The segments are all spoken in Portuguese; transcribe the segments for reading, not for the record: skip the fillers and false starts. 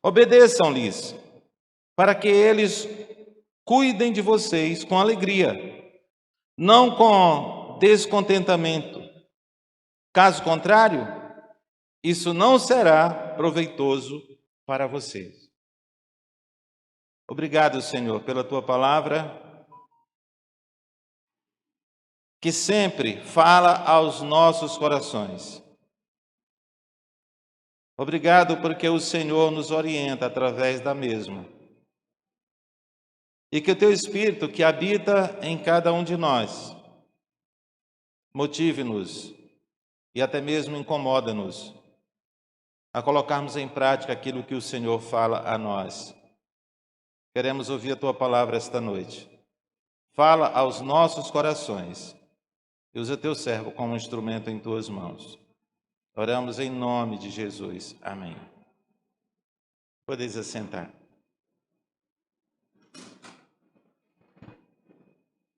Obedeçam-lhes, para que eles cuidem de vocês com alegria, não com descontentamento. Caso contrário, isso não será proveitoso para vocês. Obrigado, Senhor, pela tua palavra, que sempre fala aos nossos corações. Obrigado porque o Senhor nos orienta através da mesma. E que o teu Espírito, que habita em cada um de nós, motive-nos e até mesmo incomoda-nos a colocarmos em prática aquilo que o Senhor fala a nós. Queremos ouvir a tua palavra esta noite. Fala aos nossos corações e usa teu servo como instrumento em tuas mãos. Oramos em nome de Jesus. Amém. Podeis assentar.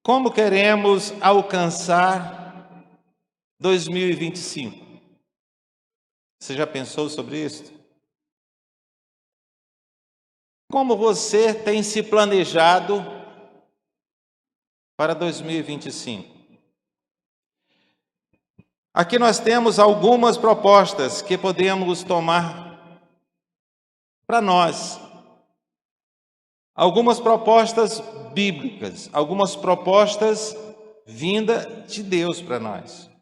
Como queremos alcançar 2025? Você já pensou sobre isso? Como você tem se planejado para 2025? Aqui nós temos algumas propostas que podemos tomar para nós. Algumas propostas bíblicas, algumas propostas vindas de Deus para nós.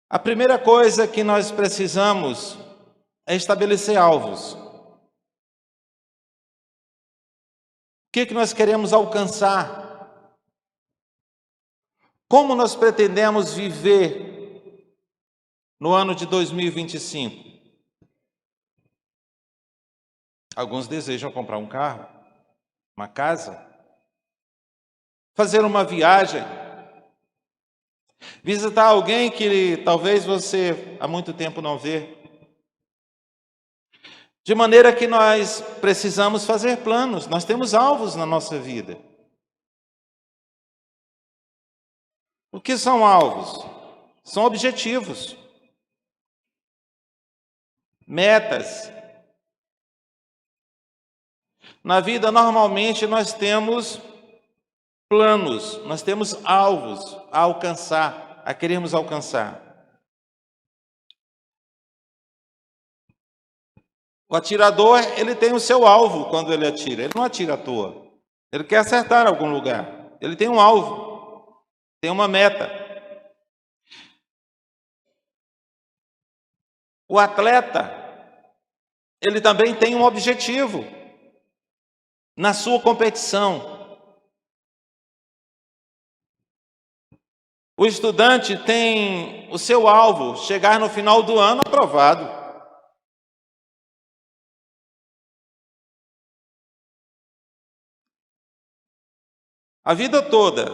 A primeira coisa que nós precisamos é estabelecer alvos. O que nós queremos alcançar? Como nós pretendemos viver no ano de 2025? Alguns desejam comprar um carro, uma casa, fazer uma viagem, visitar alguém que talvez você há muito tempo não vê. De maneira que nós precisamos fazer planos, nós temos alvos na nossa vida. O que são alvos? São objetivos, metas. Na vida, normalmente, nós temos planos, nós temos alvos a alcançar, a queremos alcançar. O atirador, ele tem o seu alvo quando ele atira, ele não atira à toa. Ele quer acertar algum lugar, ele tem um alvo, tem uma meta. O atleta, ele também tem um objetivo na sua competição. O estudante tem o seu alvo, chegar no final do ano aprovado. A vida toda,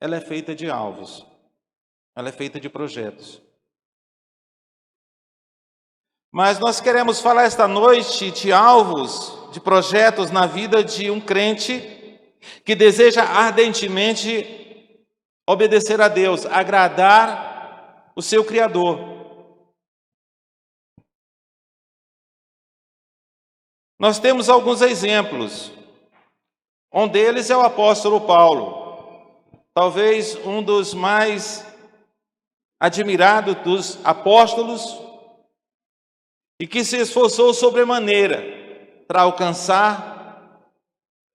ela é feita de alvos, ela é feita de projetos. Mas nós queremos falar esta noite de alvos, de projetos na vida de um crente que deseja ardentemente obedecer a Deus, agradar o seu Criador. Nós temos alguns exemplos. Um deles é o apóstolo Paulo, talvez um dos mais admirados dos apóstolos, e que se esforçou sobremaneira para alcançar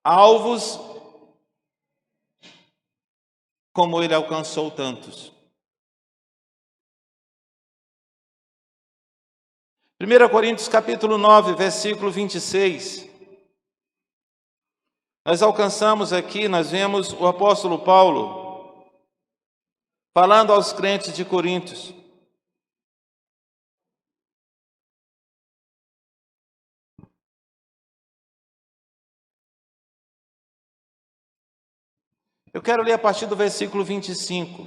alvos como ele alcançou tantos. 1 Coríntios capítulo 9, versículo 26. Nós alcançamos aqui, nós vemos o apóstolo Paulo falando aos crentes de Coríntios. Eu quero ler a partir do versículo 25.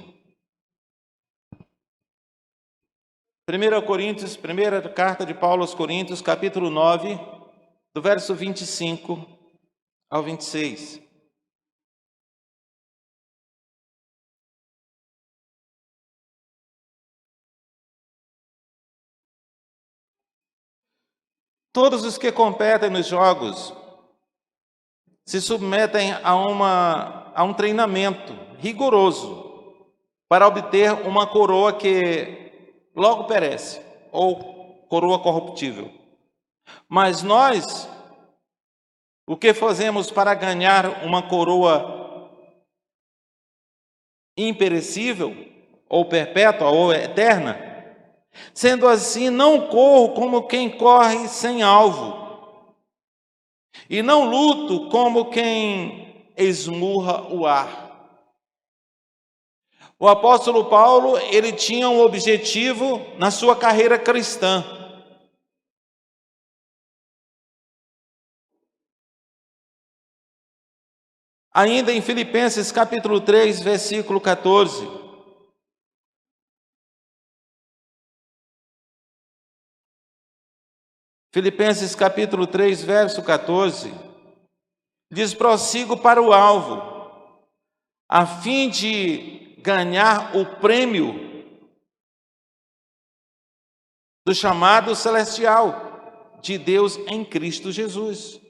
1 Coríntios, primeira carta de Paulo aos Coríntios, capítulo 9, do verso 25 ao 26. Todos os que competem nos jogos se submetem a um treinamento rigoroso para obter uma coroa que logo perece, ou coroa corruptível. Mas nós, o que fazemos para ganhar uma coroa imperecível, ou perpétua, ou eterna? Sendo assim, não corro como quem corre sem alvo, e não luto como quem esmurra o ar. O apóstolo Paulo, ele tinha um objetivo na sua carreira cristã. Ainda em Filipenses capítulo 3, versículo 14. Filipenses capítulo 3, verso 14. Diz: prossigo para o alvo, a fim de ganhar o prêmio do chamado celestial de Deus em Cristo Jesus.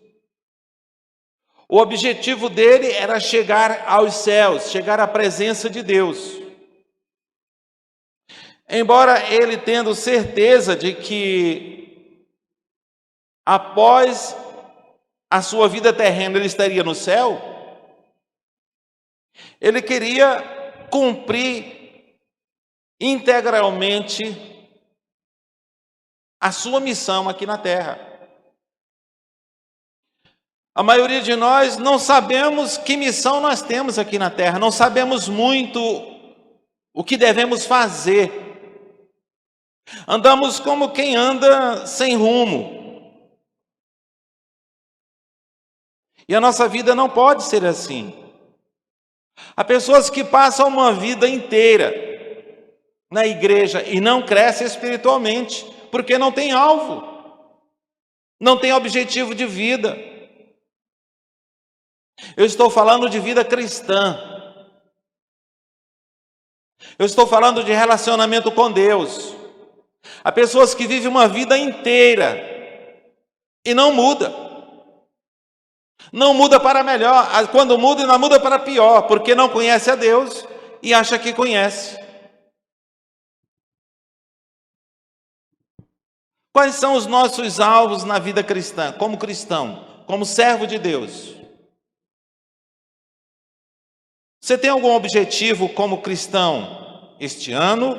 O objetivo dele era chegar aos céus, chegar à presença de Deus. Embora ele tendo certeza de que após a sua vida terrena ele estaria no céu, ele queria cumprir integralmente a sua missão aqui na terra. A maioria de nós não sabemos que missão nós temos aqui na terra, não sabemos muito o que devemos fazer. Andamos como quem anda sem rumo. E a nossa vida não pode ser assim. Há pessoas que passam uma vida inteira na igreja e não crescem espiritualmente, porque não tem alvo, não tem objetivo de vida. Eu estou falando de vida cristã. Eu estou falando de relacionamento com Deus. Há pessoas que vivem uma vida inteira e não muda. Não muda para melhor. Quando muda, não muda para pior, porque não conhece a Deus e acha que conhece. Quais são os nossos alvos na vida cristã, como cristão, como servo de Deus? Você tem algum objetivo como cristão? Este ano,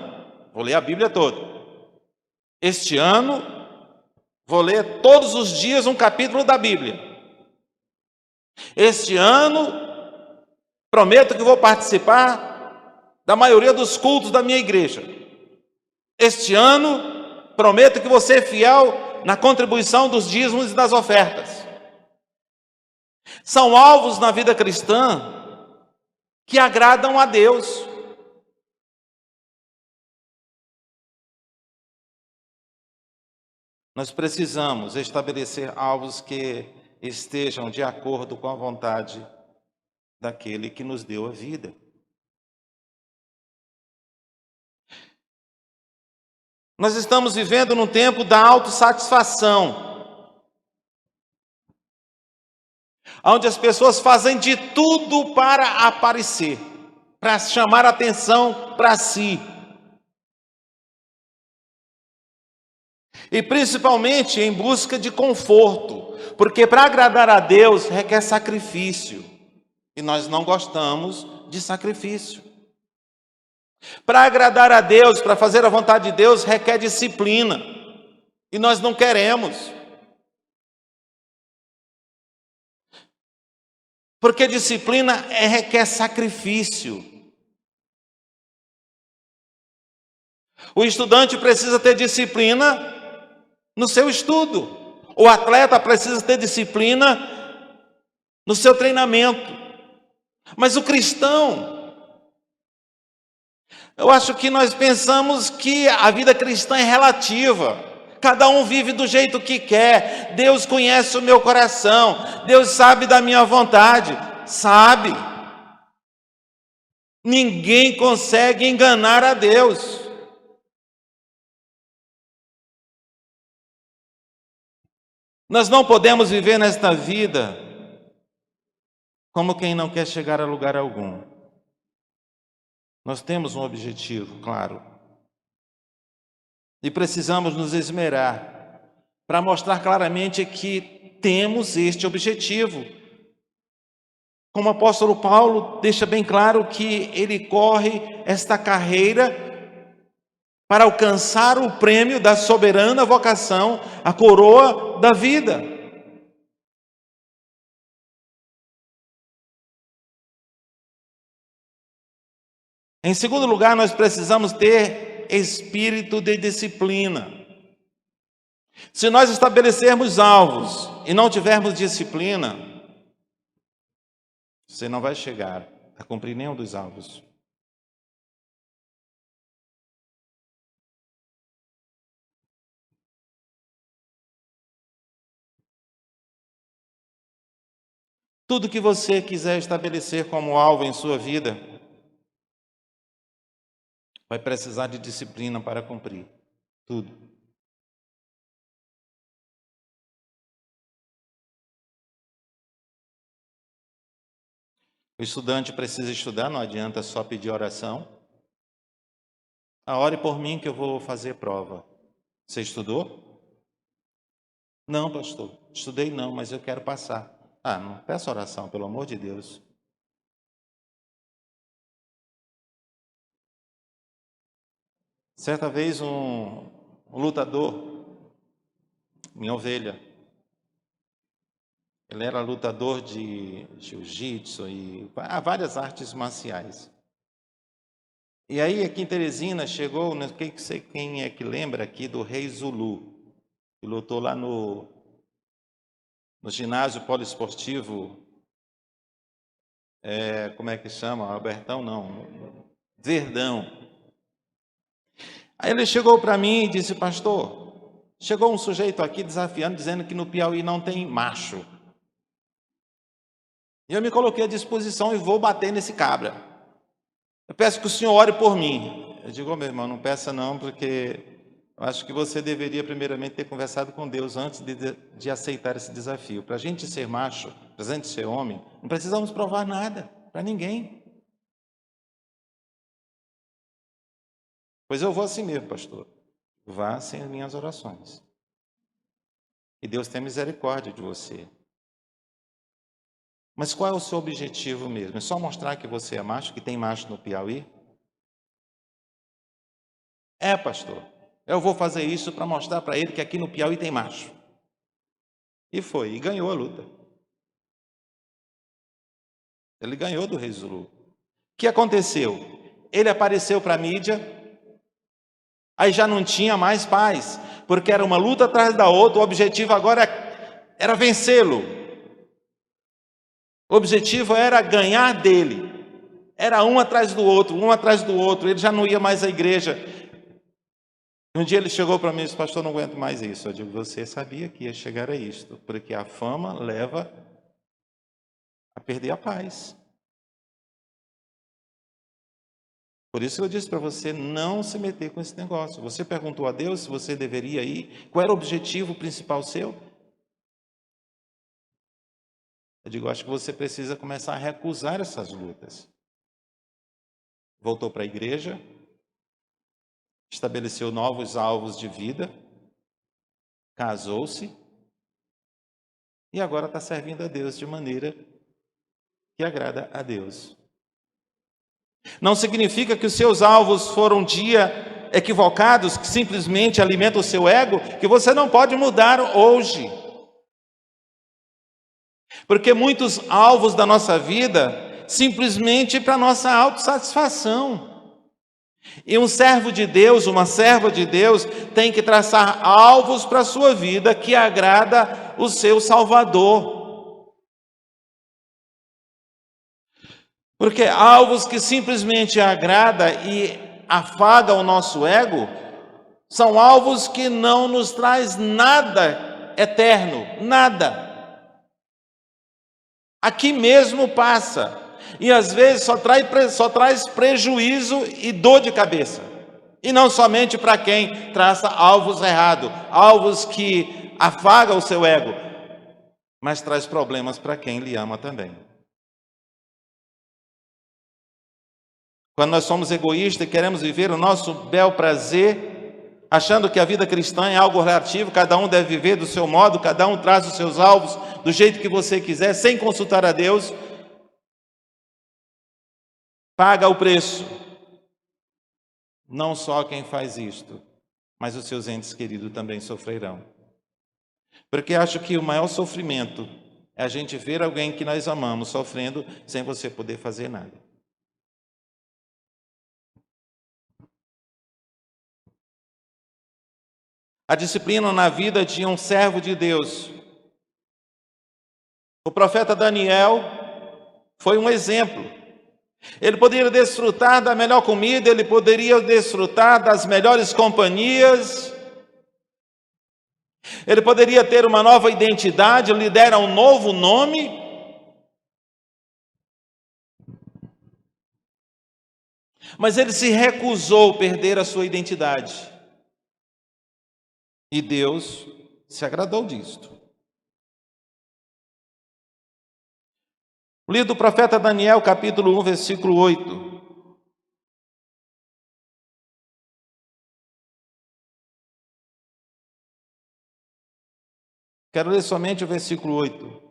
vou ler a Bíblia toda. Este ano, vou ler todos os dias um capítulo da Bíblia. Este ano, prometo que vou participar da maioria dos cultos da minha igreja. Este ano, prometo que vou ser fiel na contribuição dos dízimos e das ofertas. São alvos na vida cristã que agradam a Deus. Nós precisamos estabelecer alvos que estejam de acordo com a vontade daquele que nos deu a vida. Nós estamos vivendo num tempo da autossatisfação, onde as pessoas fazem de tudo para aparecer, para chamar atenção para si. E principalmente em busca de conforto, porque para agradar a Deus requer sacrifício, e nós não gostamos de sacrifício. Para agradar a Deus, para fazer a vontade de Deus, requer disciplina, e nós não queremos. Porque disciplina requer sacrifício. O estudante precisa ter disciplina no seu estudo. O atleta precisa ter disciplina no seu treinamento. Mas o cristão, eu acho que nós pensamos que a vida cristã é relativa. Cada um vive do jeito que quer. Deus conhece o meu coração. Deus sabe da minha vontade. Sabe. Ninguém consegue enganar a Deus. Nós não podemos viver nesta vida como quem não quer chegar a lugar algum. Nós temos um objetivo, claro. E precisamos nos esmerar para mostrar claramente que temos este objetivo. Como o apóstolo Paulo deixa bem claro que ele corre esta carreira para alcançar o prêmio da soberana vocação, a coroa da vida. Em segundo lugar, nós precisamos ter espírito de disciplina. Se nós estabelecermos alvos e não tivermos disciplina, você não vai chegar a cumprir nenhum dos alvos. Tudo que você quiser estabelecer como alvo em sua vida, vai precisar de disciplina para cumprir. Tudo. O estudante precisa estudar, não adianta só pedir oração. Ore por mim que eu vou fazer prova. Você estudou? Não, pastor. Estudei não, mas eu quero passar. Não peça oração, pelo amor de Deus. Certa vez um lutador, minha ovelha, ele era lutador de jiu-jitsu e várias artes marciais. E aí aqui em Teresina chegou, não sei quem é que lembra aqui do Rei Zulu, que lutou lá no ginásio poliesportivo, como é que chama? Albertão não, Verdão. Aí ele chegou para mim e disse: pastor, chegou um sujeito aqui desafiando, dizendo que no Piauí não tem macho. E eu me coloquei à disposição e vou bater nesse cabra. Eu peço que o senhor ore por mim. Eu digo: meu irmão, não peça não, porque eu acho que você deveria primeiramente ter conversado com Deus antes de aceitar esse desafio. Para a gente ser macho, para a gente ser homem, não precisamos provar nada para ninguém. Pois eu vou assim mesmo, pastor. Vá sem as minhas orações. E Deus tem misericórdia de você. Mas qual é o seu objetivo mesmo? É só mostrar que você é macho, que tem macho no Piauí? Pastor, eu vou fazer isso para mostrar para ele que aqui no Piauí tem macho. E foi, e ganhou a luta. Ele ganhou do Rei Zulu. O que aconteceu? Ele apareceu para a mídia, aí já não tinha mais paz, porque era uma luta atrás da outra, o objetivo agora era vencê-lo. O objetivo era ganhar dele. Era um atrás do outro, ele já não ia mais à igreja. Um dia ele chegou para mim e disse: pastor, não aguento mais isso. Eu digo: você sabia que ia chegar a isto, porque a fama leva a perder a paz. Por isso eu disse para você não se meter com esse negócio. Você perguntou a Deus se você deveria ir, qual era o objetivo principal seu? Eu digo: acho que você precisa começar a recusar essas lutas. Voltou para a igreja, estabeleceu novos alvos de vida, casou-se e agora está servindo a Deus de maneira que agrada a Deus. Não significa que os seus alvos foram um dia equivocados, que simplesmente alimentam o seu ego, que você não pode mudar hoje. Porque muitos alvos da nossa vida, simplesmente para nossa autossatisfação. E um servo de Deus, uma serva de Deus, tem que traçar alvos para a sua vida que agrada o seu Salvador. Porque alvos que simplesmente agrada e afaga o nosso ego, são alvos que não nos traz nada eterno, nada. Aqui mesmo passa, e às vezes só traz prejuízo e dor de cabeça. E não somente para quem traça alvos errados, alvos que afagam o seu ego, mas traz problemas para quem lhe ama também. Quando nós somos egoístas e queremos viver o nosso bel prazer, achando que a vida cristã é algo relativo, cada um deve viver do seu modo, cada um traz os seus alvos do jeito que você quiser, sem consultar a Deus, paga o preço. Não só quem faz isto, mas os seus entes queridos também sofrerão. Porque acho que o maior sofrimento é a gente ver alguém que nós amamos sofrendo sem você poder fazer nada. A disciplina na vida de um servo de Deus. O profeta Daniel foi um exemplo. Ele poderia desfrutar da melhor comida, ele poderia desfrutar das melhores companhias, ele poderia ter uma nova identidade, lhe deram um novo nome. Mas ele se recusou a perder a sua identidade. E Deus se agradou disto. O livro do profeta Daniel, capítulo 1, versículo 8. Quero ler somente o versículo 8.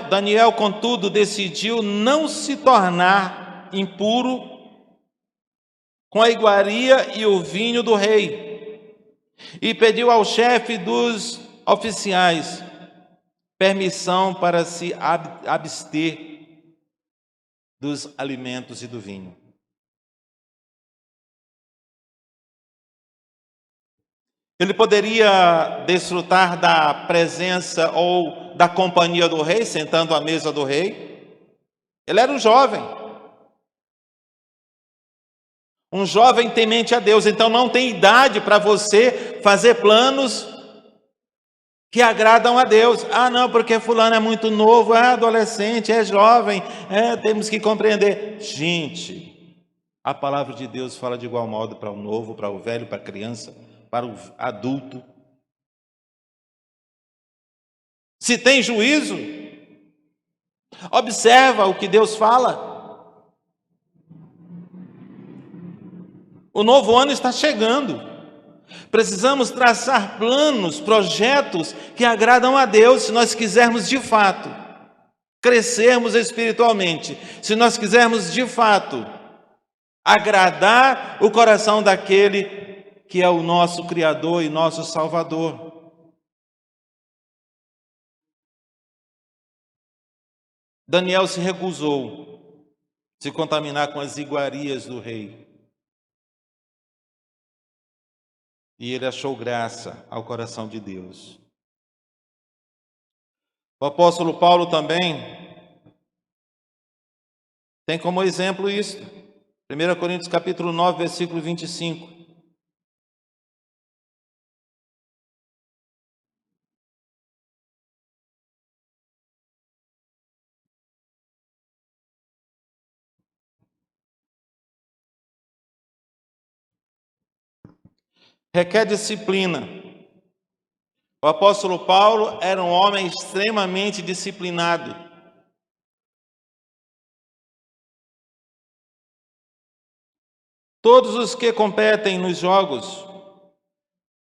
Daniel, contudo, decidiu não se tornar impuro com a iguaria e o vinho do rei, e pediu ao chefe dos oficiais permissão para se abster dos alimentos e do vinho. Ele poderia desfrutar da presença ou da companhia do rei, sentando à mesa do rei. Ele era um jovem temente a Deus, então não tem idade para você fazer planos que agradam a Deus. Ah, não, porque fulano é muito novo, é adolescente, é jovem, temos que compreender. Gente, a palavra de Deus fala de igual modo para o novo, para o velho, para a criança, para o adulto. Se tem juízo, observa o que Deus fala. O novo ano está chegando. Precisamos traçar planos, projetos que agradam a Deus, se nós quisermos de fato crescermos espiritualmente, se nós quisermos de fato agradar o coração daquele que é o nosso Criador e nosso Salvador. Daniel se recusou a se contaminar com as iguarias do rei. E ele achou graça ao coração de Deus. O apóstolo Paulo também tem como exemplo isso. 1 Coríntios capítulo 9, versículo 25. Requer disciplina. O apóstolo Paulo era um homem extremamente disciplinado. Todos os que competem nos jogos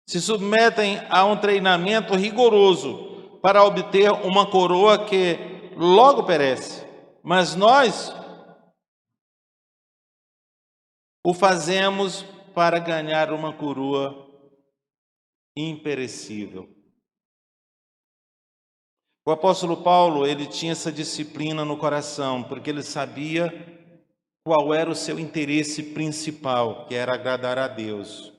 se submetem a um treinamento rigoroso para obter uma coroa que logo perece. Mas nós o fazemos para ganhar uma coroa imperecível. O apóstolo Paulo, ele tinha essa disciplina no coração, porque ele sabia qual era o seu interesse principal, que era agradar a Deus.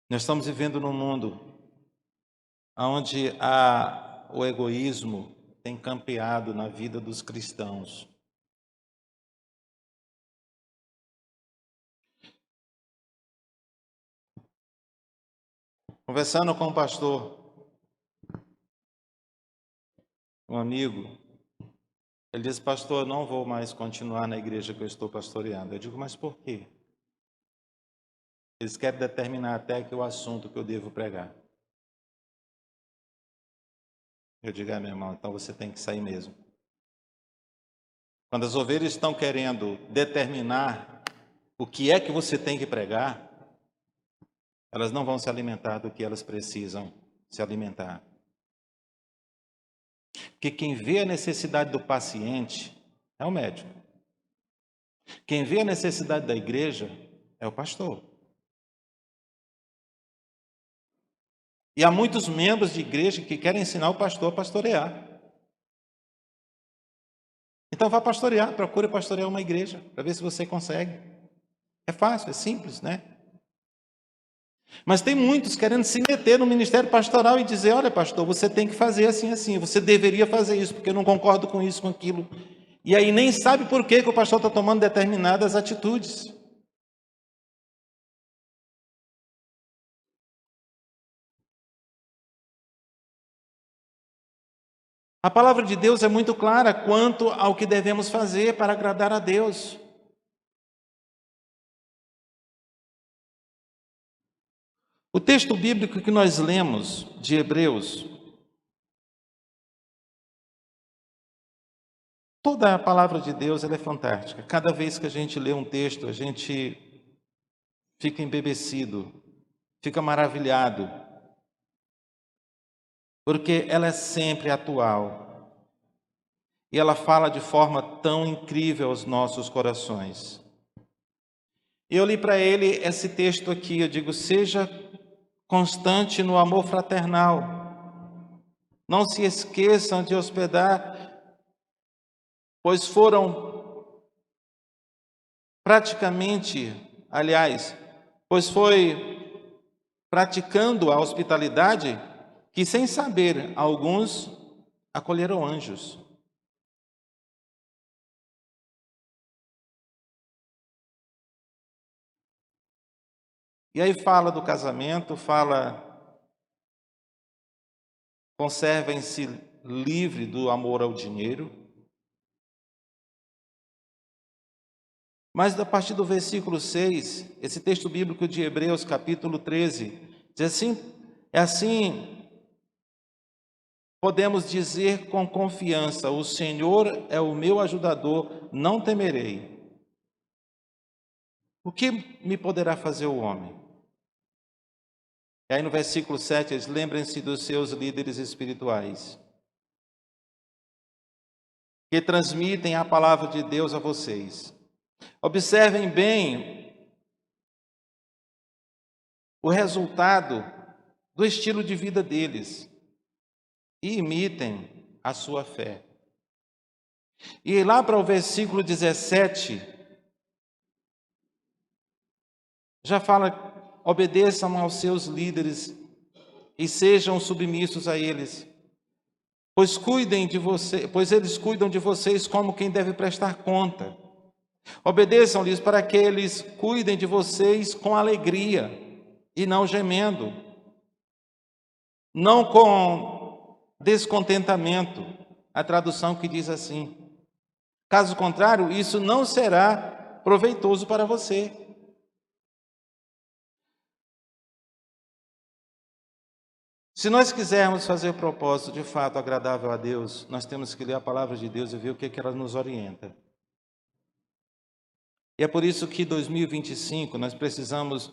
Nós estamos vivendo num mundo onde o egoísmo tem campeado na vida dos cristãos. Conversando com um pastor, um amigo, ele disse: pastor, eu não vou mais continuar na igreja que eu estou pastoreando. Eu digo: mas por quê? Eles querem determinar até que o assunto que eu devo pregar. Eu digo: meu irmão, então você tem que sair mesmo. Quando as ovelhas estão querendo determinar o que é que você tem que pregar, elas não vão se alimentar do que elas precisam se alimentar. Porque quem vê a necessidade do paciente é o médico. Quem vê a necessidade da igreja é o pastor. E há muitos membros de igreja que querem ensinar o pastor a pastorear. Então vá pastorear, procure pastorear uma igreja, para ver se você consegue. É fácil, é simples, né? Mas tem muitos querendo se meter no ministério pastoral e dizer: olha, pastor, você tem que fazer assim, assim, você deveria fazer isso, porque eu não concordo com isso, com aquilo. E aí nem sabe por que o pastor está tomando determinadas atitudes. A palavra de Deus é muito clara quanto ao que devemos fazer para agradar a Deus. O texto bíblico que nós lemos de Hebreus, toda a palavra de Deus ela é fantástica. Cada vez que a gente lê um texto, a gente fica embebecido, fica maravilhado, porque ela é sempre atual. E ela fala de forma tão incrível aos nossos corações. Eu li para ele esse texto aqui, eu digo: seja constante no amor fraternal. Não se esqueçam de hospedar, pois foram praticamente, aliás, pois foi praticando a hospitalidade que, sem saber, alguns acolheram anjos. E aí fala do casamento, fala: conservem-se livre do amor ao dinheiro. Mas a partir do versículo 6, esse texto bíblico de Hebreus, capítulo 13, diz assim: é assim, podemos dizer com confiança: o Senhor é o meu ajudador, não temerei. O que me poderá fazer o homem? E aí no versículo 7, eles lembrem-se dos seus líderes espirituais, que transmitem a palavra de Deus a vocês. Observem bem o resultado do estilo de vida deles e imitem a sua fé. E lá para o versículo 17, já fala: obedeçam aos seus líderes e sejam submissos a eles, pois eles cuidam de vocês como quem deve prestar conta. Obedeçam-lhes para que eles cuidem de vocês com alegria e não gemendo, não com descontentamento. A tradução que diz assim: caso contrário, isso não será proveitoso para você. Se nós quisermos fazer o propósito de fato agradável a Deus, nós temos que ler a palavra de Deus e ver o que ela nos orienta. E é por isso que 2025 nós precisamos,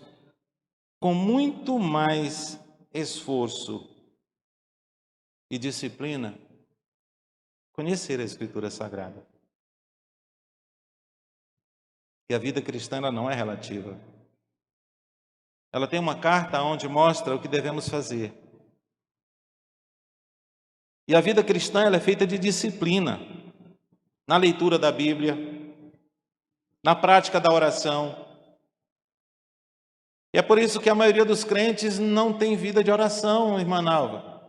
com muito mais esforço e disciplina, conhecer a Escritura Sagrada. E a vida cristã ela não é relativa. Ela tem uma carta onde mostra o que devemos fazer. E a vida cristã ela é feita de disciplina, na leitura da Bíblia, na prática da oração. E é por isso que a maioria dos crentes não tem vida de oração, irmã Nalva.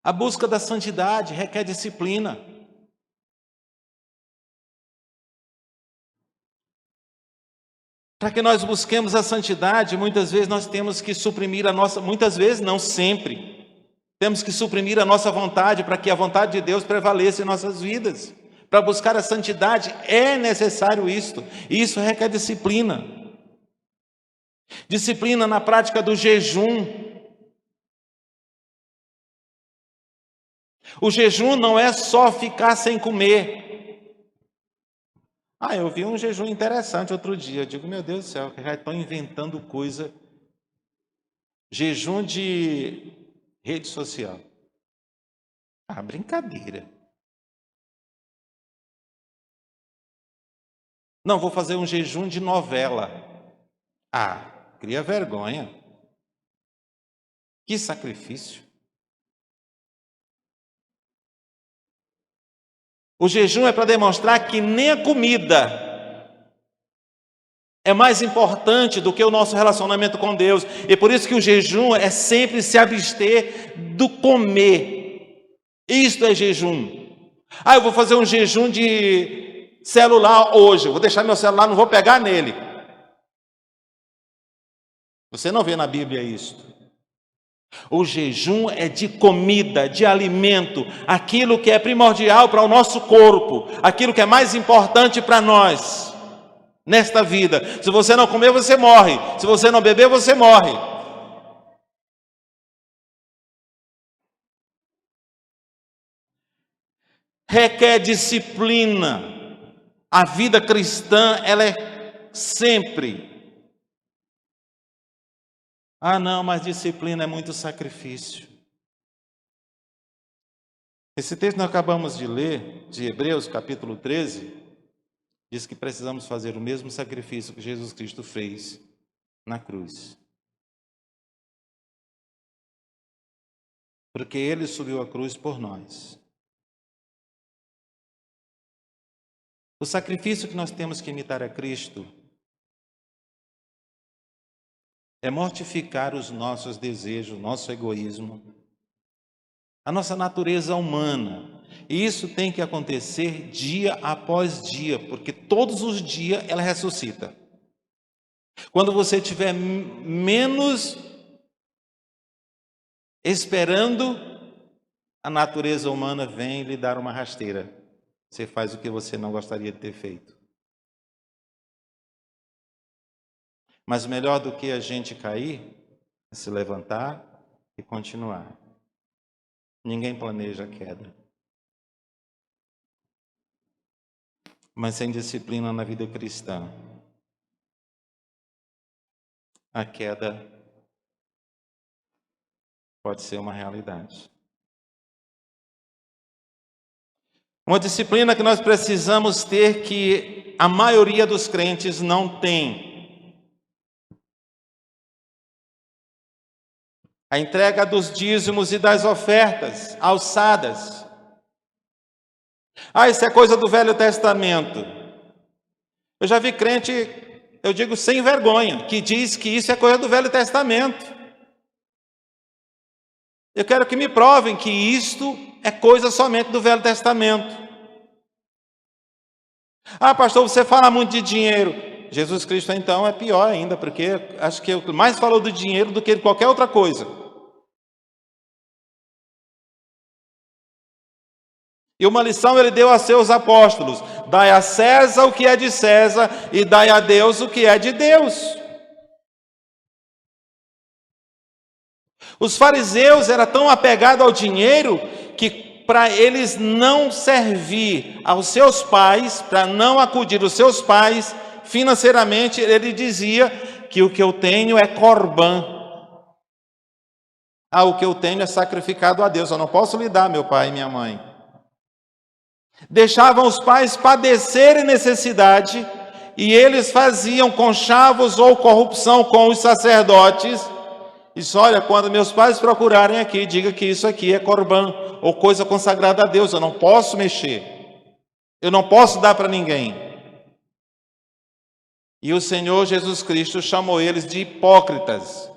A busca da santidade requer disciplina. Para que nós busquemos a santidade, muitas vezes nós temos que suprimir a nossa, muitas vezes não sempre, temos que suprimir a nossa vontade para que a vontade de Deus prevaleça em nossas vidas. Para buscar a santidade é necessário isto, e isso requer disciplina. Disciplina na prática do jejum. O jejum não é só ficar sem comer. Eu vi um jejum interessante outro dia. Eu digo, meu Deus do céu, que já estão inventando coisa. Jejum de rede social. Brincadeira. Não, vou fazer um jejum de novela. Cria vergonha. Que sacrifício. O jejum é para demonstrar que nem a comida é mais importante do que o nosso relacionamento com Deus. E por isso que o jejum é sempre se abster do comer. Isto é jejum. Eu vou fazer um jejum de celular hoje. Vou deixar meu celular, não vou pegar nele. Você não vê na Bíblia isto. O jejum é de comida, de alimento, aquilo que é primordial para o nosso corpo, aquilo que é mais importante para nós nesta vida. Se você não comer, você morre. Se você não beber, você morre. Requer disciplina. A vida cristã, ela é sempre. Não, mas disciplina é muito sacrifício. Esse texto que nós acabamos de ler, de Hebreus, capítulo 13, diz que precisamos fazer o mesmo sacrifício que Jesus Cristo fez na cruz. Porque Ele subiu a cruz por nós. O sacrifício que nós temos que imitar a Cristo é mortificar os nossos desejos, nosso egoísmo, a nossa natureza humana. E isso tem que acontecer dia após dia, porque todos os dias ela ressuscita. Quando você tiver menos esperando, a natureza humana vem lhe dar uma rasteira. Você faz o que você não gostaria de ter feito. Mas melhor do que a gente cair, é se levantar e continuar. Ninguém planeja a queda. Mas sem disciplina na vida cristã, a queda pode ser uma realidade. Uma disciplina que nós precisamos ter que a maioria dos crentes não tem. A entrega dos dízimos e das ofertas alçadas. Isso é coisa do Velho Testamento. Eu já vi crente, eu digo sem vergonha, que diz que isso é coisa do Velho Testamento. Eu quero que me provem que isto é coisa somente do Velho Testamento. Pastor, você fala muito de dinheiro. Jesus Cristo, então, é pior ainda, porque acho que ele mais falou do dinheiro do que de qualquer outra coisa. E uma lição ele deu a seus apóstolos: dai a César o que é de César e dai a Deus o que é de Deus. Os fariseus eram tão apegados ao dinheiro que para eles não servir aos seus pais, para não acudir os seus pais financeiramente, ele dizia que o que eu tenho é corbã. O que eu tenho é sacrificado a Deus, eu não posso lhe dar, meu pai e minha mãe. Deixavam os pais padecerem necessidade e eles faziam conchavos ou corrupção com os sacerdotes. Isso, olha, quando meus pais procurarem aqui, diga que isso aqui é corbã ou coisa consagrada a Deus, eu não posso mexer, eu não posso dar para ninguém. E o Senhor Jesus Cristo chamou eles de hipócritas,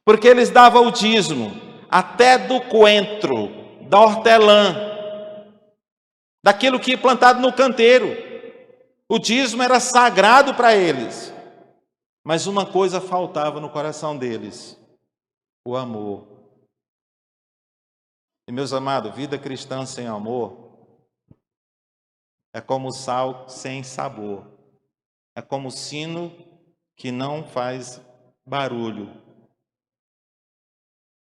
porque eles davam o dízimo até do coentro, da hortelã, daquilo que é plantado no canteiro. O dízimo era sagrado para eles. Mas uma coisa faltava no coração deles: o amor. E, meus amados, vida cristã sem amor é como sal sem sabor. É como sino que não faz barulho.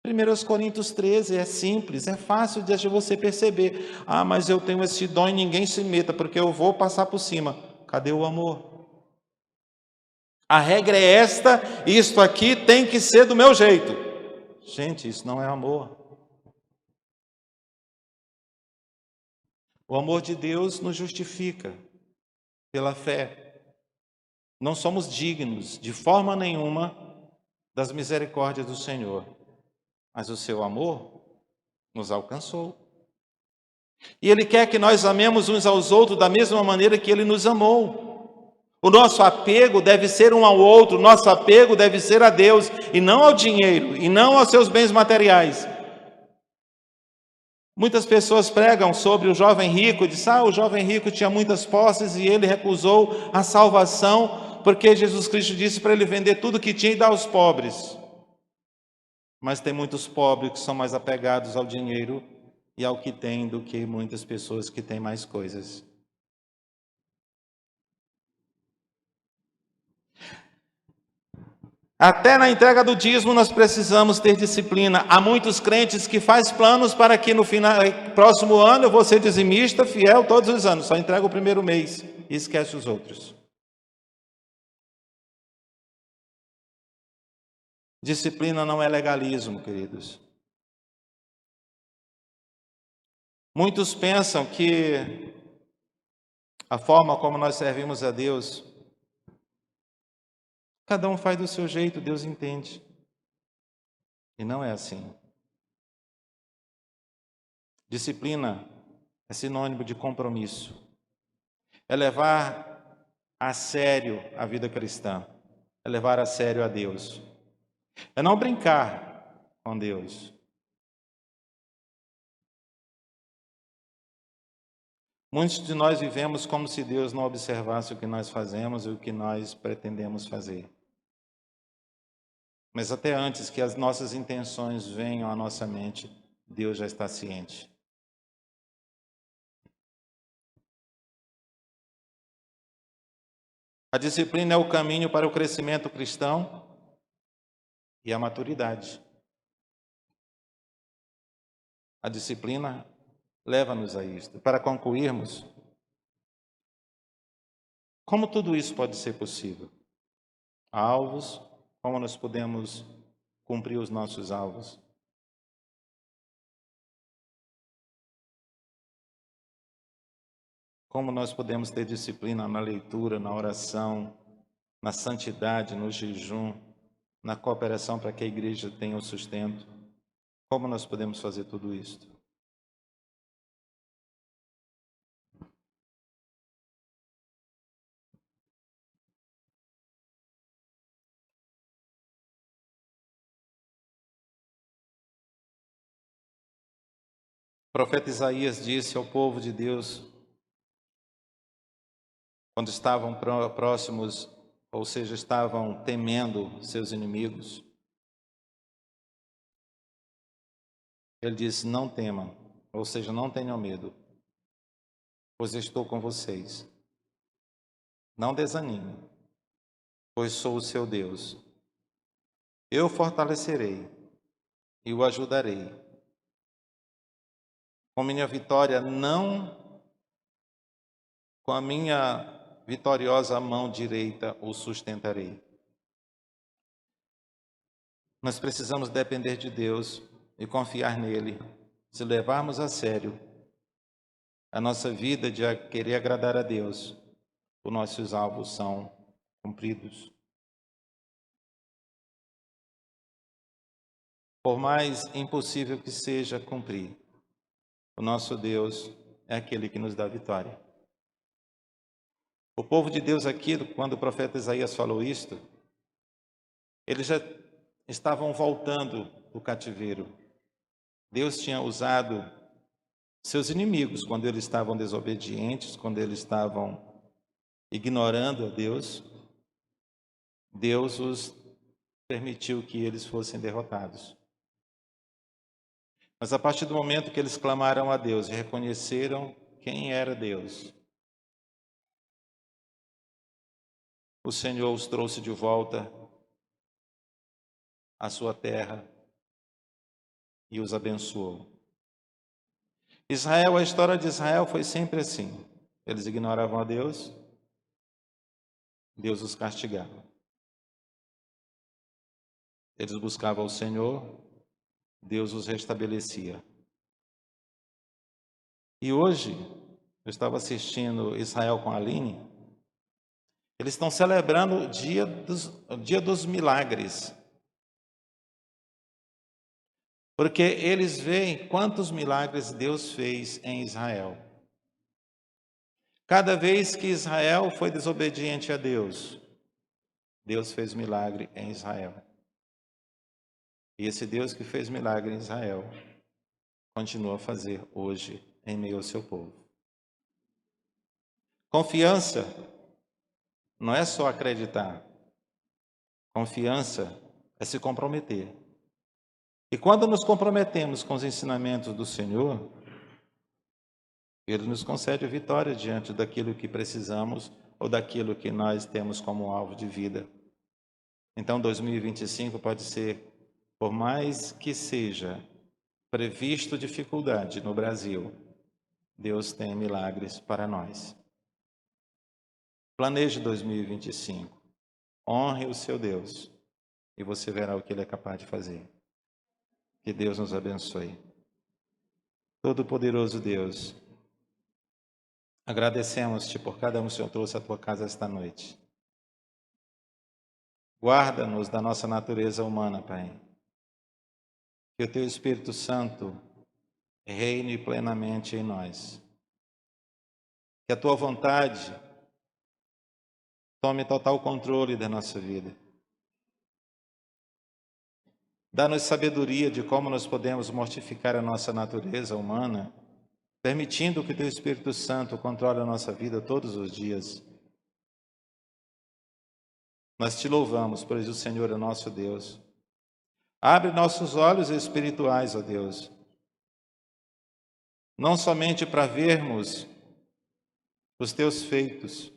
1 Coríntios 13 é simples, é fácil de você perceber. Ah, mas eu tenho esse dom e ninguém se meta, porque eu vou passar por cima. Cadê o amor? A regra é esta, isto aqui tem que ser do meu jeito. Gente, isso não é amor. O amor de Deus nos justifica pela fé. Não somos dignos, de forma nenhuma, das misericórdias do Senhor. Mas o seu amor nos alcançou. E Ele quer que nós amemos uns aos outros da mesma maneira que Ele nos amou. O nosso apego deve ser um ao outro, o nosso apego deve ser a Deus, e não ao dinheiro, e não aos seus bens materiais. Muitas pessoas pregam sobre o jovem rico, diz, o jovem rico tinha muitas posses e ele recusou a salvação, porque Jesus Cristo disse para ele vender tudo que tinha e dar aos pobres. Mas tem muitos pobres que são mais apegados ao dinheiro e ao que tem do que muitas pessoas que têm mais coisas. Até na entrega do dízimo nós precisamos ter disciplina. Há muitos crentes que fazem planos para que no próximo ano eu vou ser dizimista, fiel todos os anos. Só entrega o primeiro mês e esquece os outros. Disciplina não é legalismo, queridos. Muitos pensam que a forma como nós servimos a Deus, cada um faz do seu jeito, Deus entende. E não é assim. Disciplina é sinônimo de compromisso. É levar a sério a vida cristã. É levar a sério a Deus. É não brincar com Deus. Muitos de nós vivemos como se Deus não observasse o que nós fazemos e o que nós pretendemos fazer. Mas até antes que as nossas intenções venham à nossa mente, Deus já está ciente. A disciplina é o caminho para o crescimento cristão e a maturidade. A disciplina leva-nos a isto. Para concluirmos, como tudo isso pode ser possível? Alvos, como nós podemos cumprir os nossos alvos? Como nós podemos ter disciplina na leitura, na oração, na santidade, no jejum, na cooperação para que a igreja tenha o sustento? Como nós podemos fazer tudo isso? O profeta Isaías disse ao povo de Deus, quando estavam próximos, ou seja, estavam temendo seus inimigos, ele disse, não temam, ou seja, não tenham medo, pois estou com vocês. Não desanime, pois sou o seu Deus. Eu o fortalecerei e o ajudarei. Com minha vitória, com a minha vitoriosa mão direita o sustentarei. Nós precisamos depender de Deus e confiar nele. Se levarmos a sério a nossa vida de querer agradar a Deus, os nossos alvos são cumpridos. Por mais impossível que seja cumprir, o nosso Deus é aquele que nos dá vitória. O povo de Deus aqui, quando o profeta Isaías falou isto, eles já estavam voltando do cativeiro. Deus tinha usado seus inimigos quando eles estavam desobedientes, quando eles estavam ignorando a Deus. Deus os permitiu que eles fossem derrotados. Mas a partir do momento que eles clamaram a Deus e reconheceram quem era Deus, o Senhor os trouxe de volta à sua terra e os abençoou. Israel, a história de Israel foi sempre assim. Eles ignoravam a Deus, Deus os castigava. Eles buscavam o Senhor, Deus os restabelecia. E hoje, eu estava assistindo Israel com a Aline, eles estão celebrando o dia dos milagres. Porque eles veem quantos milagres Deus fez em Israel. Cada vez que Israel foi desobediente a Deus, Deus fez milagre em Israel. E esse Deus que fez milagre em Israel, continua a fazer hoje em meio ao seu povo. Confiança não é só acreditar. Confiança é se comprometer. E quando nos comprometemos com os ensinamentos do Senhor, Ele nos concede vitória diante daquilo que precisamos ou daquilo que nós temos como alvo de vida. Então, 2025 pode ser, por mais que seja previsto dificuldade no Brasil, Deus tem milagres para nós. Planeje 2025. Honre o seu Deus e você verá o que Ele é capaz de fazer. Que Deus nos abençoe. Todo-Poderoso Deus, agradecemos-te por cada um que o Senhor trouxe à tua casa esta noite. Guarda-nos da nossa natureza humana, Pai. Que o teu Espírito Santo reine plenamente em nós. Que a tua vontade tome total controle da nossa vida. Dá-nos sabedoria de como nós podemos mortificar a nossa natureza humana, permitindo que o teu Espírito Santo controle a nossa vida todos os dias. Nós te louvamos, pois o Senhor é nosso Deus. Abre nossos olhos espirituais, ó Deus, não somente para vermos os teus feitos,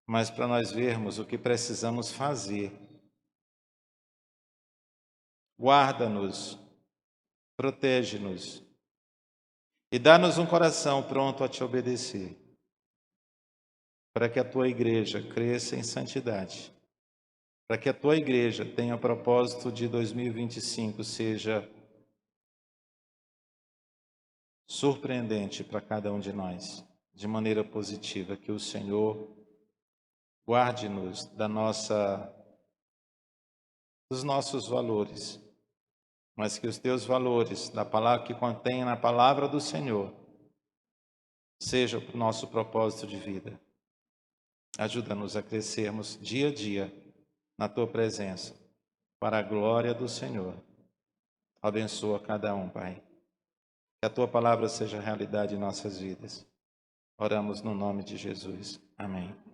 mas para nós vermos o que precisamos fazer. Guarda-nos, protege-nos e dá-nos um coração pronto a te obedecer, para que a tua igreja cresça em santidade, para que a tua igreja tenha o propósito de 2025 seja surpreendente para cada um de nós, de maneira positiva, que o Senhor guarde-nos dos nossos valores, mas que os teus valores, da palavra que contém na palavra do Senhor, seja o nosso propósito de vida. Ajuda-nos a crescermos dia a dia na tua presença, para a glória do Senhor. Abençoa cada um, Pai. Que a tua palavra seja realidade em nossas vidas. Oramos no nome de Jesus. Amém.